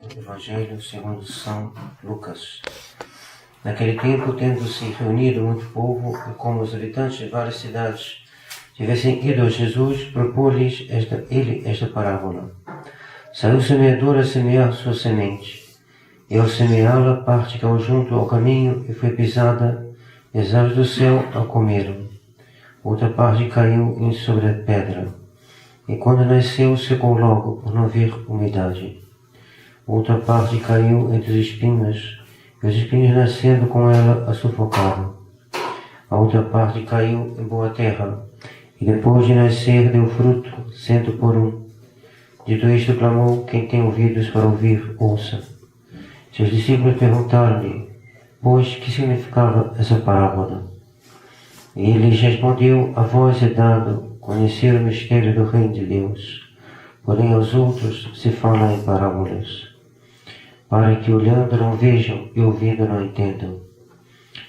Evangelho segundo São Lucas. Naquele tempo, tendo-se reunido muito povo, e como os habitantes de várias cidades tivessem ido a Jesus, propôs-lhes esta parábola. Saiu o semeador a semear sua semente, e ao semeá-la, parte caiu junto ao caminho e foi pisada, e as aves do céu a comeram. Outra parte caiu sobre a pedra, e quando nasceu, secou logo, por não haver umidade. Outra parte caiu entre os espinhos, e os espinhos nascendo com ela a sufocaram. A outra parte caiu em boa terra, e depois de nascer deu fruto, 100 por 1. Dito isto, clamou: quem tem ouvidos para ouvir, ouça. Seus discípulos perguntaram-lhe, pois, que significava essa parábola? E ele lhes respondeu: a vós é dado conhecer o mistério do reino de Deus, porém aos outros se fala em parábolas, para que olhando não vejam e ouvindo não entendam.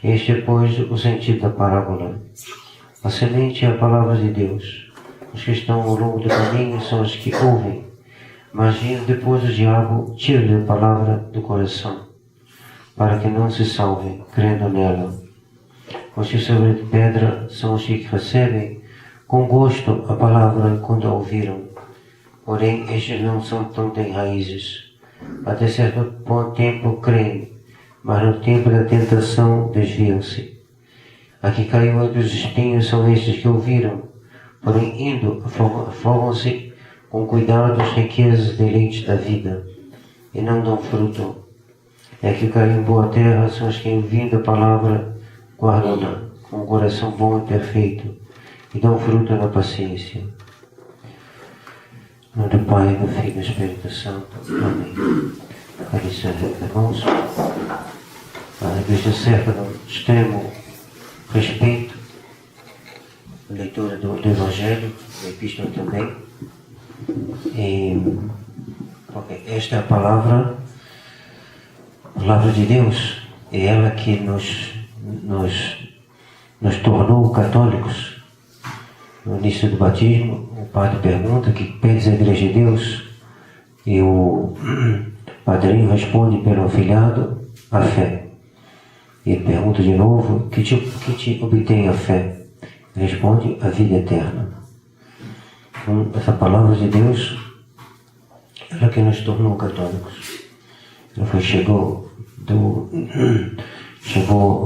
Este é, pois, o sentido da parábola. A semente é a palavra de Deus. Os que estão ao longo do caminho são os que ouvem, mas vindo depois o diabo tira-lhe a palavra do coração, para que não se salvem, crendo nela. Os que sobre pedra são os que recebem com gosto a palavra quando a ouviram, porém estes não têm raízes. Até certo tempo creem, mas no tempo da tentação desviam-se. A que caiu entre os espinhos são estes que ouviram, porém indo afogam-se com cuidado as riquezas e deleites da vida, e não dão fruto. A que caiu em boa terra são os que, ouvindo a palavra, guardam-na com um coração bom e perfeito, e dão fruto na paciência. Em nome do Pai, do Filho e do Espírito Santo. Amém. Caríssimos irmãos, a Igreja cerca do extremo respeito à leitura do Evangelho, da Epístola também. Esta é a palavra de Deus, é ela que nos tornou católicos. No início do batismo, o padre pergunta: que pedes à Igreja de Deus? E o padrinho responde pelo afilhado: a fé. Ele pergunta de novo: que te obtém a fé? Responde: a vida eterna. Então, essa palavra de Deus, ela que nos tornou católicos. Ela chegou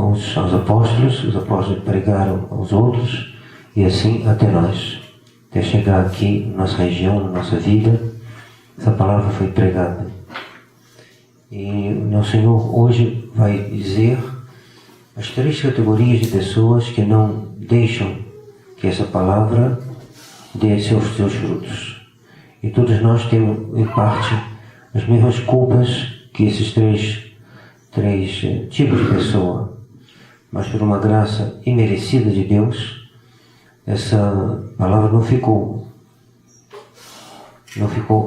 aos apóstolos, os apóstolos pregaram aos outros, e assim até nós, até chegar aqui na nossa região, na nossa vida, essa palavra foi pregada. E o meu Senhor hoje vai dizer as 3 categorias de pessoas que não deixam que essa palavra dê seus frutos. E todos nós temos, em parte, as mesmas culpas que esses três tipos de pessoa. Mas por uma graça imerecida de Deus, essa palavra não ficou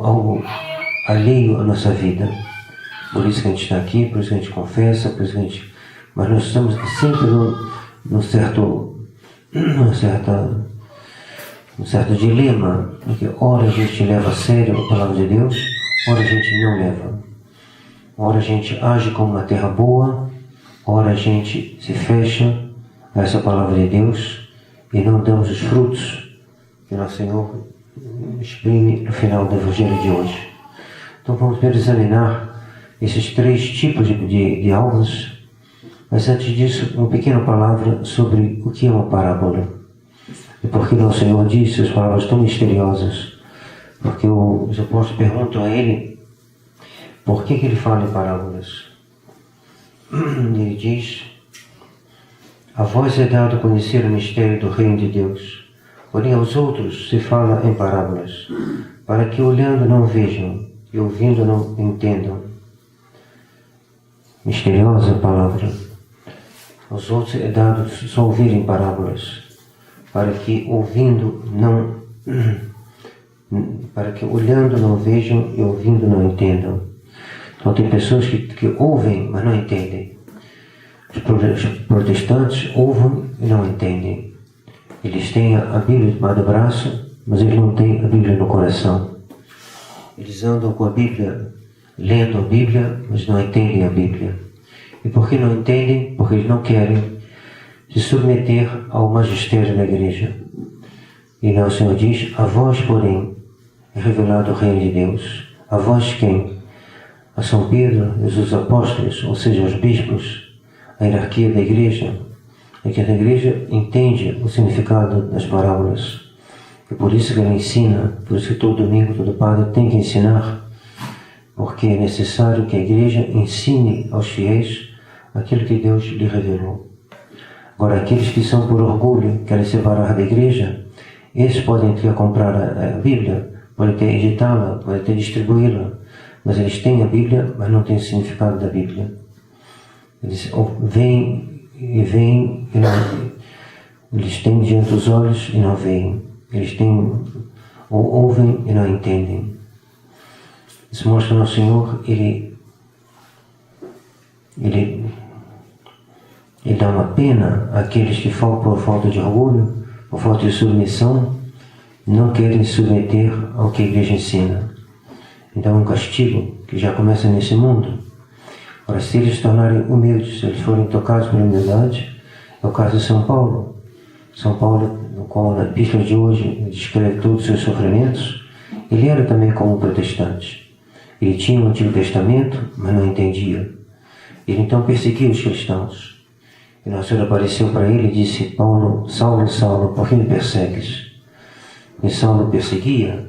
algo alheio à nossa vida. Por isso que a gente está aqui, por isso que a gente confessa, por isso que a gente... Mas nós estamos sempre num certo dilema, porque ora a gente leva a sério a palavra de Deus, ora a gente não leva. Ora a gente age como uma terra boa, ora a gente se fecha a essa palavra de Deus e não damos os frutos que o nosso Senhor exprime no final do Evangelho de hoje. Então vamos primeiro examinar esses 3 tipos de almas, mas antes disso, uma pequena palavra sobre o que é uma parábola. E por que o Senhor disse as palavras tão misteriosas? Porque os apóstolos perguntam a ele por que ele fala em parábolas. Ele diz: a vós é dado conhecer o mistério do reino de Deus, porém aos outros se fala em parábolas, para que olhando não vejam e ouvindo não entendam. Misteriosa palavra. Aos outros é dado só ouvir em parábolas, para que olhando não vejam e ouvindo não entendam. Então tem pessoas que ouvem, mas não entendem. Os protestantes ouvem e não entendem. Eles têm a Bíblia debaixo do braço, mas eles não têm a Bíblia no coração. Eles andam com a Bíblia lendo a Bíblia, mas não entendem a Bíblia. E por que não entendem? Porque eles não querem se submeter ao magistério da igreja. E lá o Senhor diz: a vós, porém, é revelado o reino de Deus. A vós quem? A São Pedro e os apóstolos, ou seja, os bispos, a hierarquia da igreja. É que a igreja entende o significado das parábolas. E por isso que ela ensina, por isso que todo domingo, todo padre tem que ensinar, porque é necessário que a igreja ensine aos fiéis aquilo que Deus lhe revelou. Agora, aqueles que são por orgulho, querem separar da igreja, esses podem ter a comprar a Bíblia, podem ter editá-la, podem ter distribuí-la, mas eles têm a Bíblia, mas não têm o significado da Bíblia. Eles vêm e não, eles têm diante dos olhos e não veem. Eles têm, ou ouvem e não entendem. Isso mostra que o Senhor, Ele dá uma pena àqueles que falam por falta de orgulho, por falta de submissão, não querem se submeter ao que a igreja ensina. Então é um castigo que já começa nesse mundo. Ora, se eles se tornarem humildes, se eles forem tocados pela humildade, é o caso de São Paulo. São Paulo, no qual na epístola de hoje descreve todos os seus sofrimentos, ele era também como um protestante. Ele tinha o Antigo Testamento, mas não entendia. Ele então perseguia os cristãos. E Nosso Senhor apareceu para ele e disse: Paulo, Saulo, Saulo, por que me persegues? E Saulo perseguia.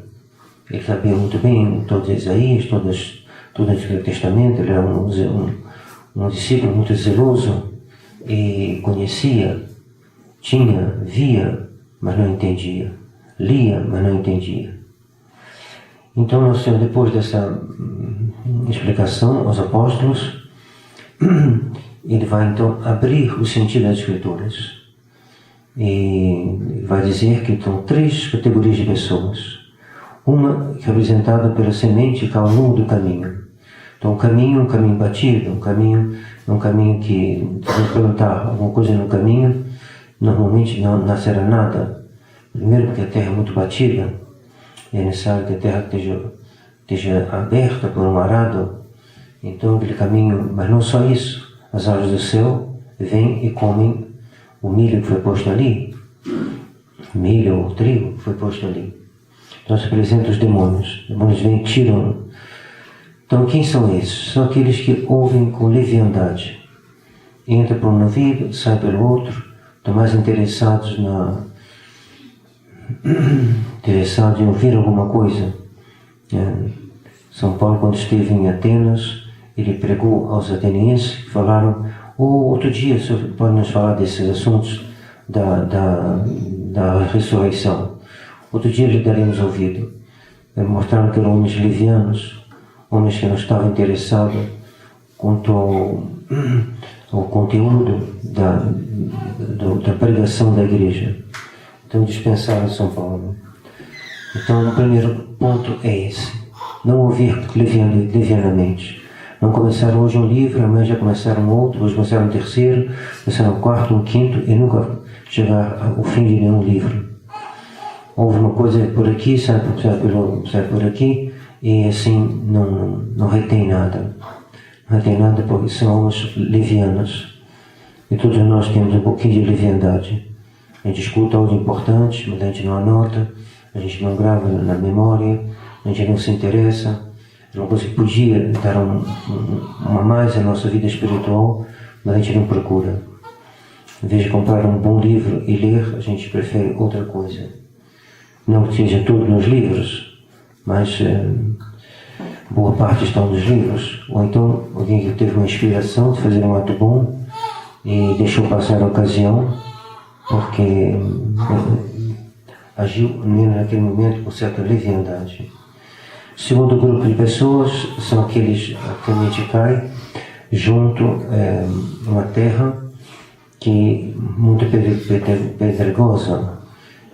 Ele sabia muito bem todo Isaías, todo o Antigo Testamento. Ele era um discípulo muito zeloso e conhecia, tinha, via, mas não entendia. Lia, mas não entendia. Então, Nosso Senhor, depois dessa explicação aos apóstolos, ele vai então abrir o sentido das Escrituras. E vai dizer que estão 3 categorias de pessoas. Uma representada pela semente que está ao longo do caminho. Então, o caminho é um caminho batido, um caminho que, se você perguntar alguma coisa no caminho, normalmente não nascerá nada. Primeiro, porque a terra é muito batida, é necessário que a terra esteja aberta por um arado. Então, aquele caminho, mas não só isso, as aves do céu vêm e comem o milho que foi posto ali, milho ou trigo que foi posto ali. Então se apresentam os demônios vêm e tiram. Então quem são esses? São aqueles que ouvem com leviandade. Entra por um ouvido, sai pelo outro, estão mais interessados em ouvir alguma coisa. São Paulo, quando esteve em Atenas, ele pregou aos atenienses que falaram: outro dia o senhor pode nos falar desses assuntos da ressurreição. Outro dia lhe daremos ouvido. Mostraram que eram homens levianos, homens que não estavam interessados quanto ao conteúdo da pregação da igreja. Então dispensaram São Paulo. Então o primeiro ponto é esse: não ouvir levianamente. Não começaram hoje um livro, amanhã já começaram outro, hoje começaram um terceiro, começaram um quarto, um quinto, e nunca chegar ao fim de nenhum livro. Houve uma coisa por aqui, sai por aqui, e assim não retém nada. Não retém nada porque são almas levianas. E todos nós temos um pouquinho de leviandade. A gente escuta algo importante, mas a gente não anota, a gente não grava na memória, a gente não se interessa. Uma coisa que podia dar uma mais à nossa vida espiritual, mas a gente não procura. Em vez de comprar um bom livro e ler, a gente prefere outra coisa. Não que seja tudo nos livros, mas boa parte estão nos livros. Ou então alguém que teve uma inspiração de fazer um ato bom e deixou passar a ocasião porque agiu naquele momento com certa leviandade. O segundo grupo de pessoas são aqueles que a mente cai junto a uma terra que muito pedregosa.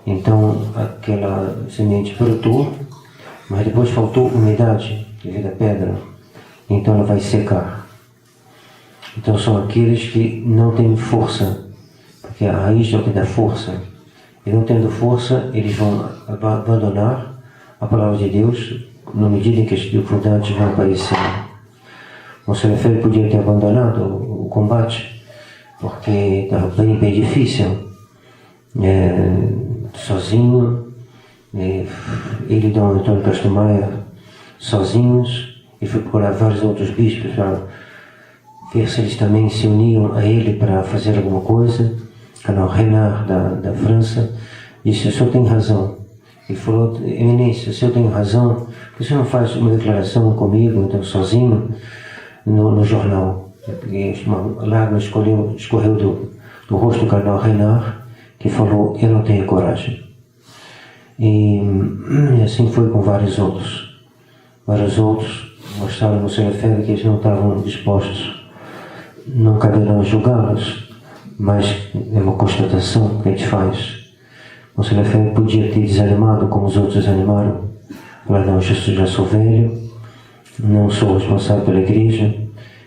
Então aquela semente brotou, mas depois faltou umidade devido à pedra, então ela vai secar. Então são aqueles que não têm força, porque a raiz é o que dá força. E não tendo força, eles vão abandonar a palavra de Deus na medida em que as dificuldades vão aparecendo. Monsenhor Lefebvre podia ter abandonado o combate, porque estava bem difícil, sozinho, ele e Dom Antônio Castro Maia sozinhos, e foi procurar vários outros bispos para ver se eles também se uniam a ele para fazer alguma coisa. Canal Renard da França disse: o senhor tem razão. Ele falou: Eminência, se eu tenho razão, por que o senhor não faz uma declaração comigo, então sozinho, no jornal? Porque uma lágrima escorreu do rosto do Cardeal Renard, que falou: eu não tenho coragem. E assim foi com vários outros. Vários outros mostraram no Monsenhor Lefebvre que eles não estavam dispostos. Não caberão julgá-los, mas é uma constatação que a gente faz. Monsenhor Lefebvre podia ter desanimado como os outros desanimaram. Falar: não, já sou velho, não sou responsável pela igreja,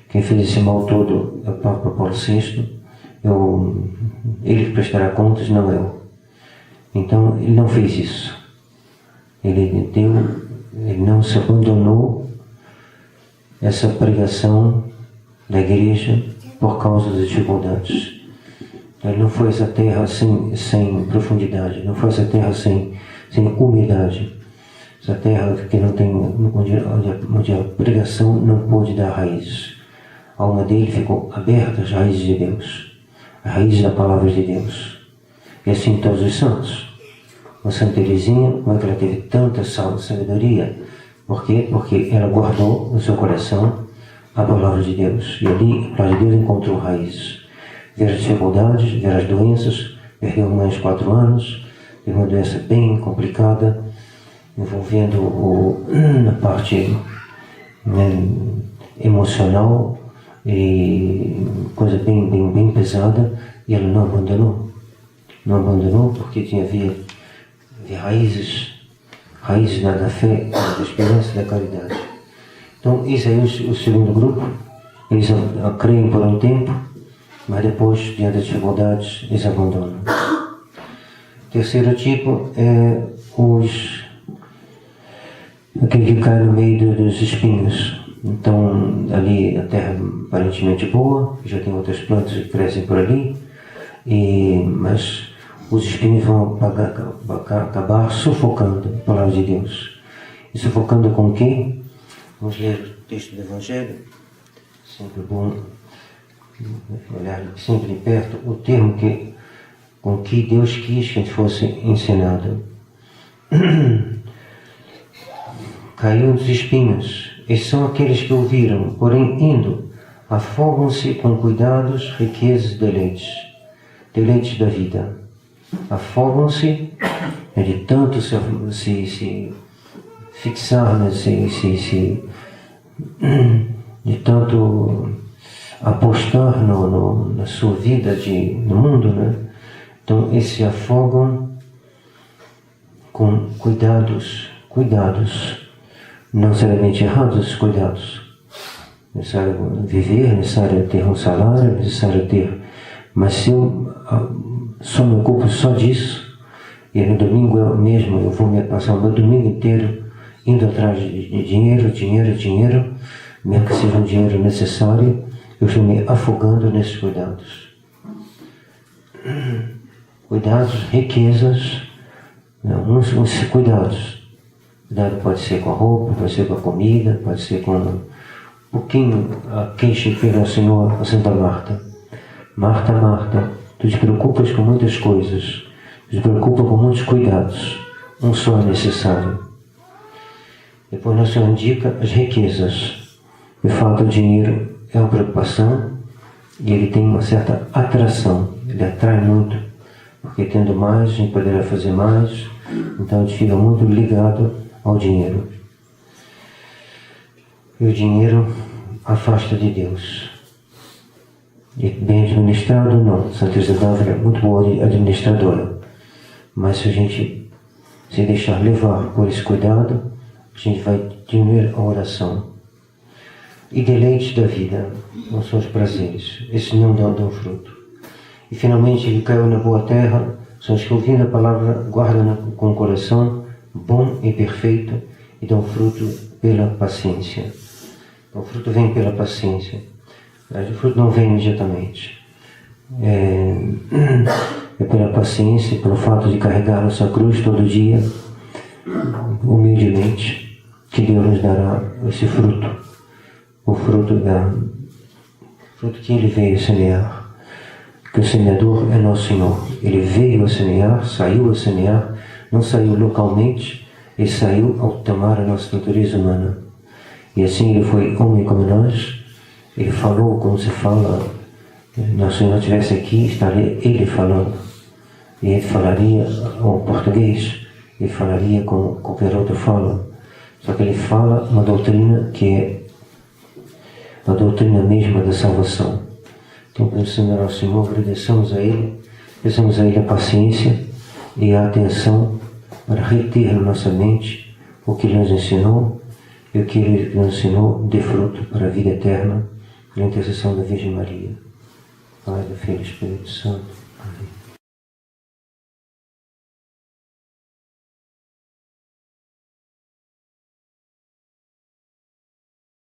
quem fez esse mal todo é o Papa Paulo VI, ele prestará contas, não eu. Então ele não fez isso. Ele não se abandonou essa pregação da igreja por causa das dificuldades. Ele não foi essa terra sem profundidade, não foi essa terra sem humildade, essa terra que não tem, onde a pregação não pôde dar raízes. A alma dele ficou aberta às raízes de Deus, às raízes da palavra de Deus. E assim todos os santos. A Santa Teresinha, como é que ela teve tanta sabedoria? Por quê? Porque ela guardou no seu coração a palavra de Deus. E ali a palavra de Deus encontrou raízes. Ver as dificuldades, ver as doenças, perdeu a mãe aos 4 anos, teve uma doença bem complicada, envolvendo na parte emocional e coisa bem pesada, e ela não abandonou. Não abandonou porque havia raízes da fé, da esperança e da caridade. Então, esse aí é o segundo grupo. Eles creem por um tempo, mas depois, diante das dificuldades, eles abandonam. O terceiro tipo é aquele que cai no meio dos espinhos. Então, ali a terra aparentemente boa, já tem outras plantas que crescem por ali, mas os espinhos vão acabar sufocando a palavra de Deus. E sufocando com o quê? Vamos ler o texto do Evangelho. Sempre bom olhar sempre de perto o termo com que Deus quis que a gente fosse ensinado. Caiu dos espinhos. Esses são aqueles que ouviram, porém indo, afogam-se com cuidados, riquezas e deleites da vida. Afogam-se de tanto se fixar, né? De tanto apostar na sua vida no mundo, né? Então eles se afogam com cuidados, não necessariamente errados, cuidados. Necessário viver, necessário ter um salário, necessário ter, mas se eu só me ocupo só disso, e no domingo mesmo eu vou me passar o meu domingo inteiro indo atrás de dinheiro, mesmo que seja um dinheiro necessário, eu estou me afogando nesses cuidados. Cuidados, riquezas, uns cuidados. Cuidado pode ser com a roupa, pode ser com a comida, pode ser com um pouquinho a queixa que fez ao Senhor, a Santa Marta. Marta, tu te preocupas com muitas coisas, tu te preocupa com muitos cuidados, um só é necessário. Depois o Senhor indica as riquezas. De fato, o dinheiro é uma preocupação e ele tem uma certa atração, ele atrai muito, porque tendo mais, a gente poderá fazer mais, então a gente fica muito ligado ao dinheiro. E o dinheiro afasta de Deus. E bem administrado, não. Santa Teresa d'Ávila é muito boa administradora. Mas se a gente se deixar levar por esse cuidado, a gente vai diminuir a oração. E deleites da vida, não são os prazeres. Esses não dão fruto. E finalmente ele caiu na boa terra, são os que ouvindo a palavra guardam com o coração bom e perfeito e dão fruto pela paciência. O fruto vem pela paciência, mas o fruto não vem imediatamente. É pela paciência, pelo fato de carregar nossa cruz todo dia, humildemente, que Deus nos dará esse fruto, o fruto que Ele veio semear. Que o semeador é nosso Senhor. Ele veio a semear, saiu a semear, não saiu localmente, Ele saiu ao tomar a nossa natureza humana. E assim Ele foi homem como nós, Ele falou como se fala. Nosso Senhor estivesse aqui, estaria Ele falando. E Ele falaria o português, Ele falaria como qualquer outro fala. Só que Ele fala uma doutrina que é a doutrina mesma da salvação. Então, pensando no nosso Senhor, agradecemos a Ele a paciência e a atenção para reter na nossa mente o que Ele nos ensinou e o que Ele nos ensinou de fruto para a vida eterna, na intercessão da Virgem Maria. Pai, do Filho e do Espírito Santo.